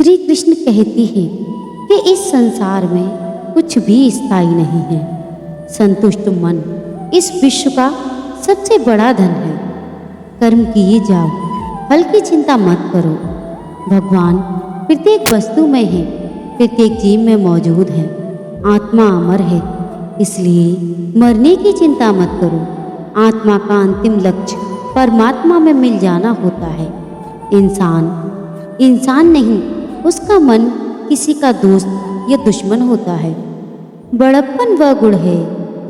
श्री कृष्ण कहते हैं कि इस संसार में कुछ भी स्थायी नहीं है। संतुष्ट मन इस विश्व का सबसे बड़ा धन है। कर्म किए जाओ, फल की चिंता मत करो। भगवान प्रत्येक वस्तु में है, प्रत्येक जीव में मौजूद है। आत्मा अमर है, इसलिए मरने की चिंता मत करो। आत्मा का अंतिम लक्ष्य परमात्मा में मिल जाना होता है। इंसान नहीं, उसका मन किसी का दोस्त या दुश्मन होता है। बड़प्पन वह गुण है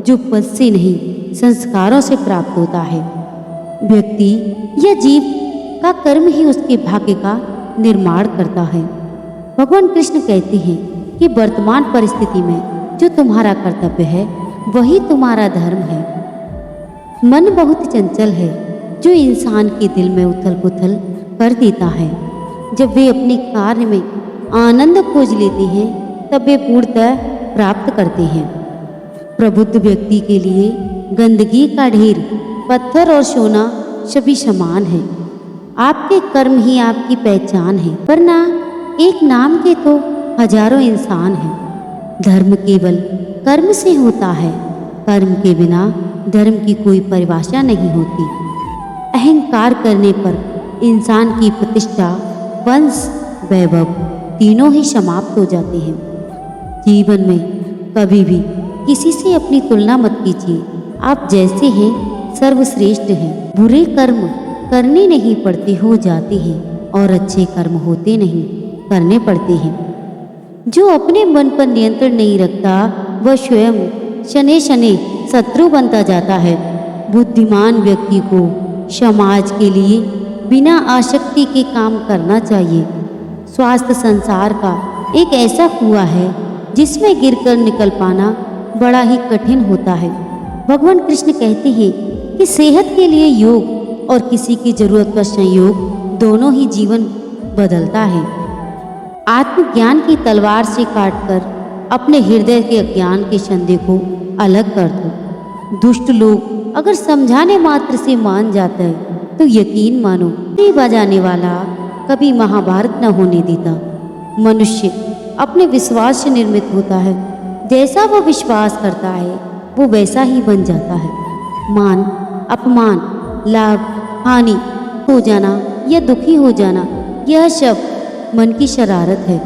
जो पद से नहीं संस्कारों से प्राप्त होता है। व्यक्ति या जीव का कर्म ही उसके भाग्य का निर्माण करता है। भगवान कृष्ण कहते हैं कि वर्तमान परिस्थिति में जो तुम्हारा कर्तव्य है वही तुम्हारा धर्म है। मन बहुत चंचल है जो इंसान के दिल में उथल पुथल कर देता है। जब वे अपने कार्य में आनंद खोज लेते हैं तब वे पूर्णतः प्राप्त करते हैं। प्रबुद्ध व्यक्ति के लिए गंदगी का ढेर, पत्थर और सोना सभी समान है। आपके कर्म ही आपकी पहचान है, वरना एक नाम के तो हजारों इंसान हैं। धर्म केवल कर्म से होता है। कर्म के बिना धर्म की कोई परिभाषा नहीं होती। अहंकार करने पर इंसान की प्रतिष्ठा, वंश, वैभव तीनों ही समाप्त हो जाते हैं। जीवन में कभी भी किसी से अपनी तुलना मत कीजिए। आप जैसे हैं सर्वश्रेष्ठ हैं। बुरे कर्म करने नहीं पड़ते, हो जाते हैं, और अच्छे कर्म होते नहीं, करने पड़ते हैं। जो अपने मन पर नियंत्रण नहीं रखता वह स्वयं शनै शनै शत्रु बनता जाता है। बुद्धिमान व्यक्ति को समाज के लिए बिना आसक्ति के काम करना चाहिए। स्वास्थ्य संसार का एक ऐसा कुआं है जिसमें गिरकर निकल पाना बड़ा ही कठिन होता है। भगवान कृष्ण कहते हैं कि सेहत के लिए योग और किसी की जरूरत का संयोग दोनों ही जीवन बदलता है। आत्मज्ञान की तलवार से काटकर अपने हृदय के अज्ञान के संदेह को अलग कर दो। दुष्ट लोग अगर समझाने मात्र से मान जाते हैं तो यकीन मानो नहीं बजाने वाला कभी महाभारत न होने देता। मनुष्य अपने विश्वास से निर्मित होता है। जैसा वह विश्वास करता है वो वैसा ही बन जाता है। मान, अपमान, लाभ, हानि हो जाना या दुखी हो जाना, यह सब मन की शरारत है।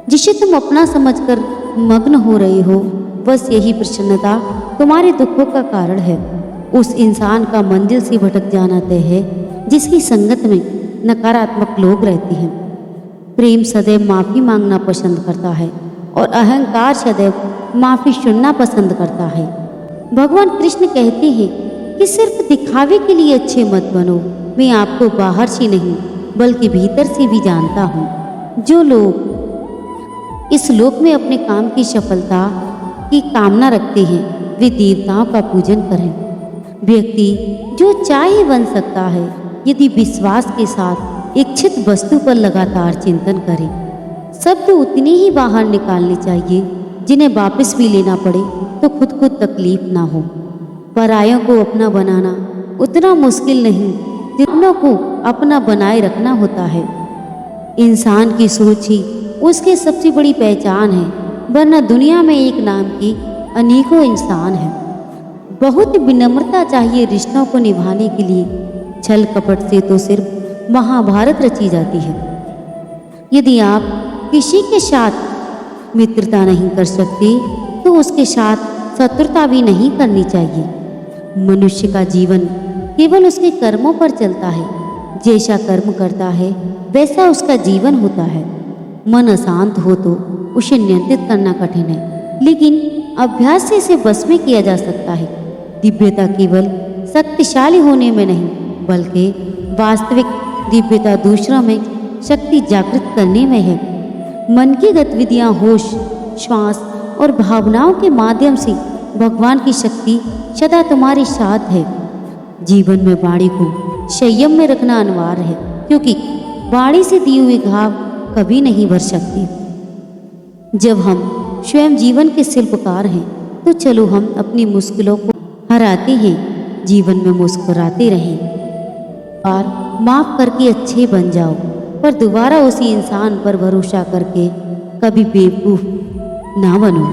जिसे तुम अपना समझकर मग्न हो रहे हो, बस यही प्रसन्नता तुम्हारे दुखों का कारण है। उस इंसान का मंजिल से भटक जाना तय है जिसकी संगत में नकारात्मक लोग रहते हैं। प्रेम सदैव माफ़ी मांगना पसंद करता है और अहंकार सदैव माफ़ी सुनना पसंद करता है। भगवान कृष्ण कहते हैं कि सिर्फ दिखावे के लिए अच्छे मत बनो। मैं आपको बाहर से नहीं बल्कि भीतर से भी जानता हूँ। जो लोग इस लोक में अपने काम की सफलता की कामना रखते हैं वे देवताओं का पूजन करें। व्यक्ति जो चाहे बन सकता है यदि विश्वास के साथ इच्छित वस्तु पर लगातार चिंतन करे। शब्द उतने ही बाहर निकालने चाहिए जिन्हें वापस भी लेना पड़े तो खुद को तकलीफ ना हो। परायों को अपना बनाना उतना मुश्किल नहीं जितना को अपना बनाए रखना होता है। इंसान की सोच ही उसकी सबसे बड़ी पहचान है, वरना दुनिया में एक नाम की अनेकों इंसान हैं। बहुत विनम्रता चाहिए रिश्तों को निभाने के लिए। छल कपट से तो सिर्फ महाभारत रची जाती है। यदि आप किसी के साथ मित्रता नहीं कर सकते तो उसके साथ शत्रुता भी नहीं करनी चाहिए। मनुष्य का जीवन केवल उसके कर्मों पर चलता है। जैसा कर्म करता है वैसा उसका जीवन होता है। मन अशांत हो तो उसे नियंत्रित करना कठिन है, लेकिन अभ्यास से इसे बस में किया जा सकता है। दिव्यता केवल शक्तिशाली होने में नहीं बल्कि वास्तविक दिव्यता दूसरों में शक्ति जागृत करने में है। मन की गतिविधियाँ, होश, श्वास और भावनाओं के माध्यम से भगवान की शक्ति सदा तुम्हारे साथ है। जीवन में वाणी को संयम में रखना अनिवार्य है, क्योंकि वाणी से दिए हुए घाव कभी नहीं भर सकते। जब हम स्वयं जीवन के शिल्पकार हैं तो चलो हम अपनी मुश्किलों को हराते हैं। जीवन में मुस्कुराते रहें और माफ करके अच्छे बन जाओ। पर दोबारा उसी इंसान पर भरोसा करके कभी बेवकूफ ना बनो।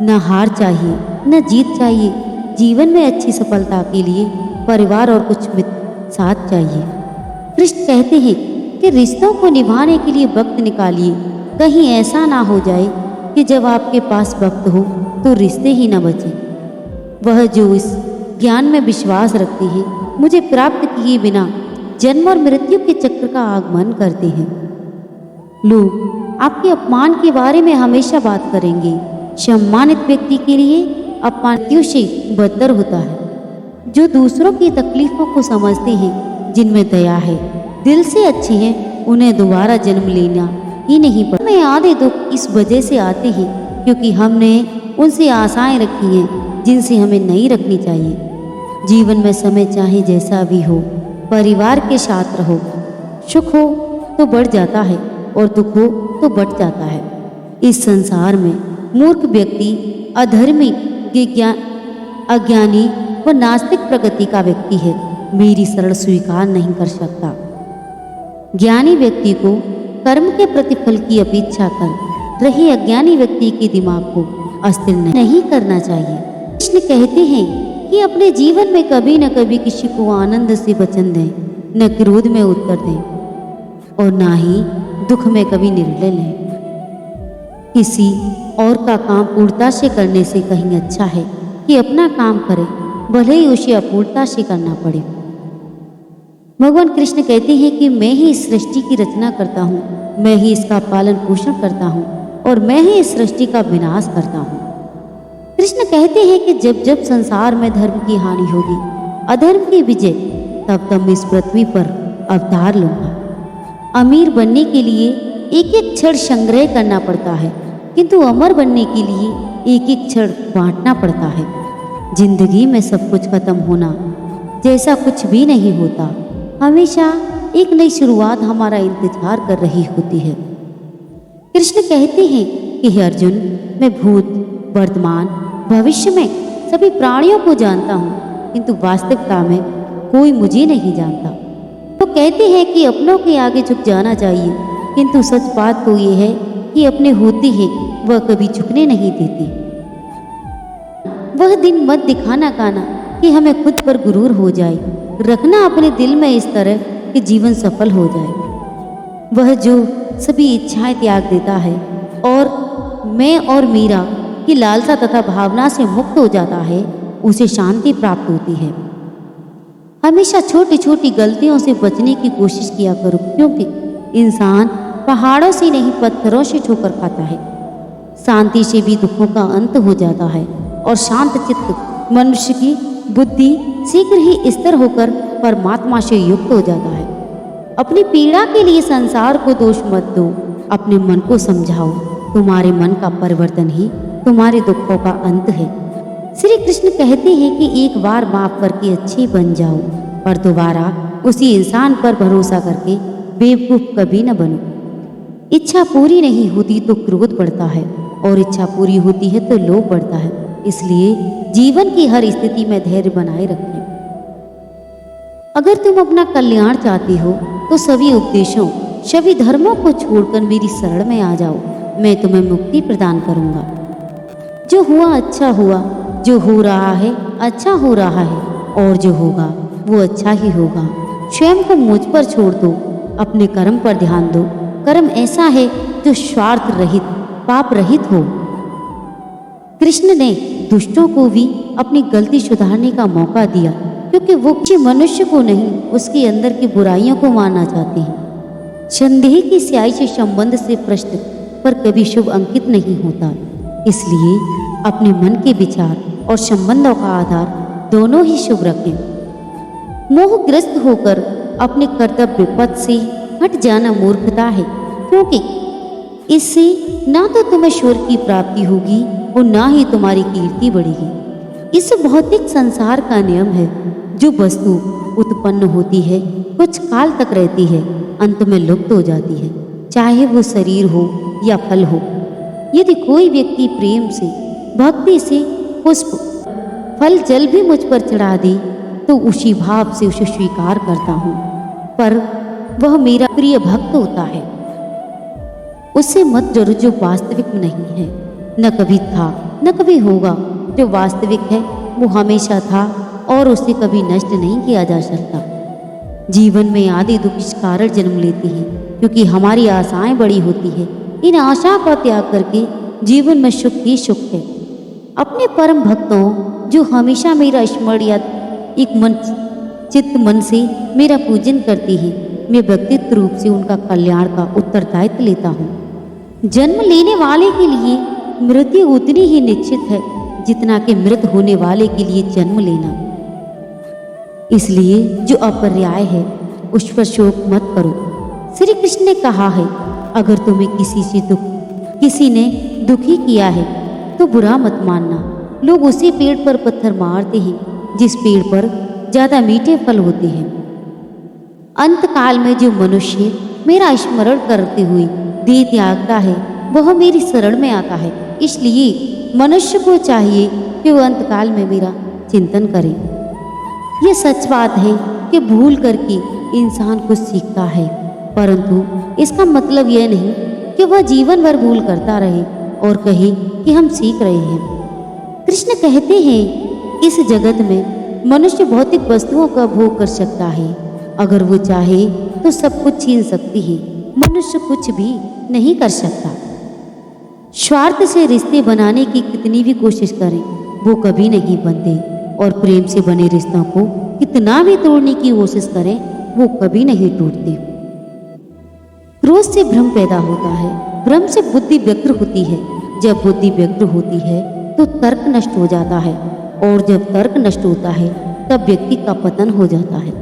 न हार चाहिए न जीत चाहिए। जीवन में अच्छी सफलता के लिए परिवार और कुछ मित्र साथ चाहिए। कृष्ण कहते हैं कि रिश्तों को निभाने के लिए वक्त निकालिए। कहीं ऐसा ना हो जाए कि जब आपके पास वक्त हो तो रिश्ते ही न बचे। वह जो इस ज्ञान में विश्वास रखते हैं मुझे प्राप्त किए बिना जन्म और मृत्यु के चक्र का आगमन करते हैं। लोग आपके अपमान के बारे में हमेशा बात करेंगे। सम्मानित व्यक्ति के लिए अपमान मृत्यु से बदतर होता है। जो दूसरों की तकलीफों को समझते हैं, जिनमें दया है, दिल से अच्छे हैं, उन्हें दोबारा जन्म लेना ही नहीं पड़ता। हमें आधे दुख इस वजह से आते हैं क्योंकि हमने उनसे आशाएं रखी हैं जिनसे हमें नहीं रखनी चाहिए। जीवन में समय चाहे जैसा भी हो, परिवार के साथ रहो। सुख हो तो बढ़ जाता है और दुख हो तो बढ़ जाता है। इस संसार में मूर्ख व्यक्ति, अधर्मी, अज्ञानी व नास्तिक प्रगति का व्यक्ति है मेरी शरण स्वीकार नहीं कर सकता। ज्ञानी व्यक्ति को कर्म के प्रतिफल की अपेक्षा कर रहे अज्ञानी व्यक्ति के दिमाग को अस्थिर नहीं करना चाहिए। कृष्ण कहते हैं कि अपने जीवन में कभी न कभी किसी को आनंद से वचन दें, न क्रोध में उत्तर दें और ना ही दुख में कभी निर्णय लें। किसी और का काम पूर्णता से करने से कहीं अच्छा है कि अपना काम करे, भले ही उसे अपूर्णता से करना पड़े। भगवान कृष्ण कहते हैं कि मैं ही इस सृष्टि की रचना करता हूँ, मैं ही इसका पालन पोषण करता हूँ और मैं ही इस सृष्टि का विनाश करता हूँ। कृष्ण कहते हैं कि जब जब संसार में धर्म की हानि होगी, अधर्म की विजय, तब तब मैं इस पृथ्वी पर अवतार लूंगा। अमीर बनने के लिए एक एक क्षण संग्रह करना पड़ता है, किंतु अमर बनने के लिए एक एक क्षण बांटना पड़ता है। जिंदगी में सब कुछ खत्म होना जैसा कुछ भी नहीं होता। हमेशा एक नई शुरुआत हमारा इंतजार कर रही होती है। कृष्ण कहते हैं कि हे अर्जुन, मैं भूत, वर्तमान, भविष्य में सभी प्राणियों को जानता हूँ, किंतु वास्तविकता में कोई मुझे नहीं जानता। तो कहते हैं कि अपनों के आगे झुक जाना चाहिए, किंतु सच बात तो ये है कि अपने होते हैं वह कभी झुकने नहीं देती। वह दिन मत दिखाना काना कि हमें खुद पर गुरूर हो जाए। रखना अपने दिल में इस तरह कि जीवन सफल हो जाए। वह जो सभी इच्छाएं त्याग देता है और मैं और मीरा की लालसा तथा भावना से मुक्त हो जाता है, उसे शांति प्राप्त होती है। हमेशा छोटी छोटी गलतियों से बचने की कोशिश किया करो, क्योंकि इंसान पहाड़ों से नहीं पत्थरों से ठोकर खाता है। शांति से भी दुखों का अंत हो जाता है और शांत चित्त मनुष्य की बुद्धि शीघ्र ही स्थिर होकर परमात्मा से युक्त हो जाता है। अपनी पीड़ा के लिए संसार को दोष मत दो, अपने मन को समझाओ। तुम्हारे मन का परिवर्तन ही तुम्हारे दुखों का अंत है। श्री कृष्ण कहते हैं कि एक बार माफ करके अच्छे बन जाओ, पर दोबारा उसी इंसान पर भरोसा करके बेवकूफ कभी न बनो। इच्छा पूरी नहीं होती तो क्रोध बढ़ता है और इच्छा पूरी होती है तो लोभ बढ़ता है। इसलिए जीवन की हर स्थिति में धैर्य बनाए रखें। अगर तुम अपना कल्याण चाहती हो तो सभी उपदेशों, सभी धर्मों को छोड़कर मेरी शरण में आ जाओ। मैं तुम्हें मुक्ति प्रदान करूंगा। जो हुआ अच्छा हुआ, जो हो रहा है अच्छा हो रहा है और जो होगा वो अच्छा ही होगा। स्वयं को मुझ पर छोड़ दो, अपने कर्म पर ध्यान दो। कर्म ऐसा है जो स्वार्थ रहित, पाप रहित हो। कृष्ण ने दुष्टों को भी अपनी गलती सुधारने का मौका दिया, क्योंकि वो किसी मनुष्य को नहीं, उसके अंदर की बुराइयों को मारना चाहते हैं। संदेह की स्याही से संबंध से प्रश्न पर कभी शुभ अंकित नहीं होता। इसलिए अपने मन के विचार और संबंधों का आधार दोनों ही शुभ रखें। मोहग्रस्त होकर अपने कर्तव्य पथ से हट जाना मूर्खता है, क्योंकि इससे ना तो तुम्हें स्वर्ग की प्राप्ति होगी और ना ही तुम्हारी कीर्ति बढ़ेगी। इस भौतिक संसार का नियम है, जो वस्तु उत्पन्न होती है कुछ काल तक रहती है, अंत में लुप्त हो जाती है, चाहे वो शरीर हो या फल हो। यदि कोई व्यक्ति प्रेम से, भक्ति से पुष्प, फल, जल भी मुझ पर चढ़ा दे तो उसी भाव से उसे स्वीकार करता हूँ। पर वह मेरा प्रिय भक्त होता है। उससे मत डरो जो वास्तविक नहीं है, न कभी था न कभी होगा। जो वास्तविक है वो हमेशा था और उसे कभी नष्ट नहीं किया जा सकता। जीवन में आदि दुख इस कारण जन्म लेती हैं क्योंकि हमारी आशाएं बड़ी होती है। इन आशा का त्याग करके जीवन में सुख ही सुख है। अपने परम भक्तों जो हमेशा मेरा स्मरण या एक मन चित्त मन से मेरा पूजन करती है, मैं व्यक्तित्व रूप से उनका कल्याण का उत्तरदायित्व लेता हूँ। जन्म लेने वाले के लिए मृत्यु उतनी ही निश्चित है जितना कि मृत होने वाले के लिए जन्म लेना। इसलिए जो अपर्याय है उस पर शोक मत करो। श्री कृष्ण ने कहा है, अगर तुम्हें किसी ने दुखी किया है तो बुरा मत मानना। लोग उसी पेड़ पर पत्थर मारते हैं जिस पेड़ पर ज्यादा मीठे फल होते हैं। अंत काल में जो मनुष्य मेरा स्मरण करते हुए देह त्यागता है वह मेरी शरण में आता है। इसलिए मनुष्य को चाहिए कि वह अंतकाल में मेरा चिंतन करे। यह सच बात है कि भूल करके इंसान कुछ सीखता है, परंतु इसका मतलब यह नहीं कि वह जीवन भर भूल करता रहे और कहे कि हम सीख रहे हैं। कृष्ण कहते हैं, इस जगत में मनुष्य भौतिक वस्तुओं का भोग कर सकता है। अगर वो चाहे तो सब कुछ छीन सकती है, मनुष्य कुछ भी नहीं कर सकता। स्वार्थ से रिश्ते बनाने की कितनी भी कोशिश करें वो कभी नहीं बनते, और प्रेम से बने रिश्तों को कितना भी तोड़ने की कोशिश करें वो कभी नहीं टूटते। क्रोध से भ्रम पैदा होता है, भ्रम से बुद्धि व्यग्र होती है। जब बुद्धि व्यग्र होती है तो तर्क नष्ट हो जाता है, और जब तर्क नष्ट होता है तब व्यक्ति का पतन हो जाता है।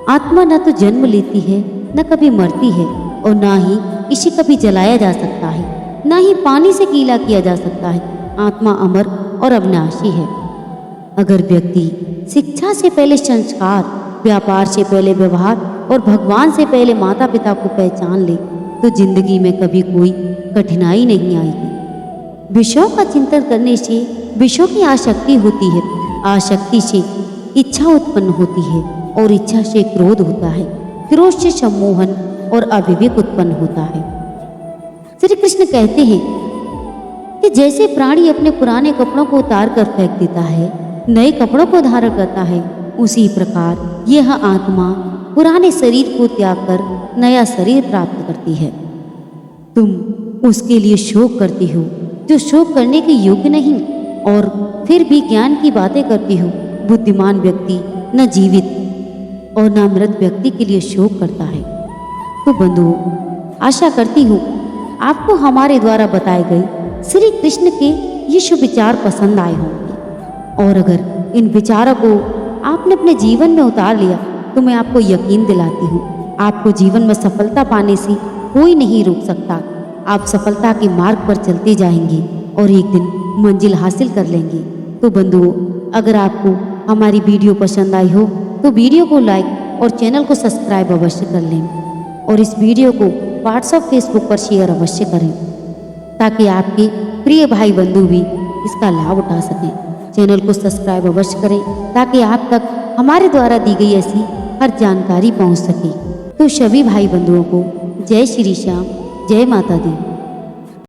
आत्मा न तो जन्म लेती है न कभी मरती है, और ना ही इसे कभी जलाया जा सकता है, ना ही पानी से गीला किया जा सकता है। आत्मा अमर और अविनाशी है। अगर व्यक्ति शिक्षा से पहले संस्कार, व्यापार से पहले व्यवहार और भगवान से पहले माता पिता को पहचान ले तो जिंदगी में कभी कोई कठिनाई नहीं आएगी। विषयों का चिंतन करने से विषयों की आसक्ति होती है, आसक्ति से इच्छा उत्पन्न होती है, और इच्छा से क्रोध होता है, क्रोध से सम्मोहन और अविवेक उत्पन्न होता है। श्री कृष्ण कहते हैं कि जैसे प्राणी अपने पुराने कपड़ों को उतार कर फेंक देता है, नए कपड़ों को धारण करता है, उसी प्रकार यह आत्मा पुराने शरीर को त्याग कर नया शरीर प्राप्त करती है। तुम उसके लिए शोक करती हो जो शोक करने के योग्य नहीं, और फिर भी ज्ञान की बातें करती हो। बुद्धिमान व्यक्ति न जीवित और न मृत व्यक्ति के लिए शोक करता है। तो बंधुओं, आशा करती हूँ आपको हमारे द्वारा बताए गए श्री कृष्ण के ये शुभ विचार पसंद आए होंगे, और अगर इन विचारों को आपने अपने जीवन में उतार लिया तो मैं आपको यकीन दिलाती हूँ आपको जीवन में सफलता पाने से कोई नहीं रोक सकता। आप सफलता के मार्ग पर चलते जाएंगे और एक दिन मंजिल हासिल कर लेंगे। तो बंधुओं, अगर आपको हमारी वीडियो पसंद आई हो तो वीडियो को लाइक और चैनल को सब्सक्राइब अवश्य कर लें, और इस वीडियो को व्हाट्सएप फेसबुक पर शेयर अवश्य करें ताकि आपके प्रिय भाई बंधु भी इसका लाभ उठा सकें। चैनल को सब्सक्राइब अवश्य करें ताकि आप तक हमारे द्वारा दी गई ऐसी हर जानकारी पहुंच सके। तो सभी भाई बंधुओं को जय श्री श्याम, जय माता दी।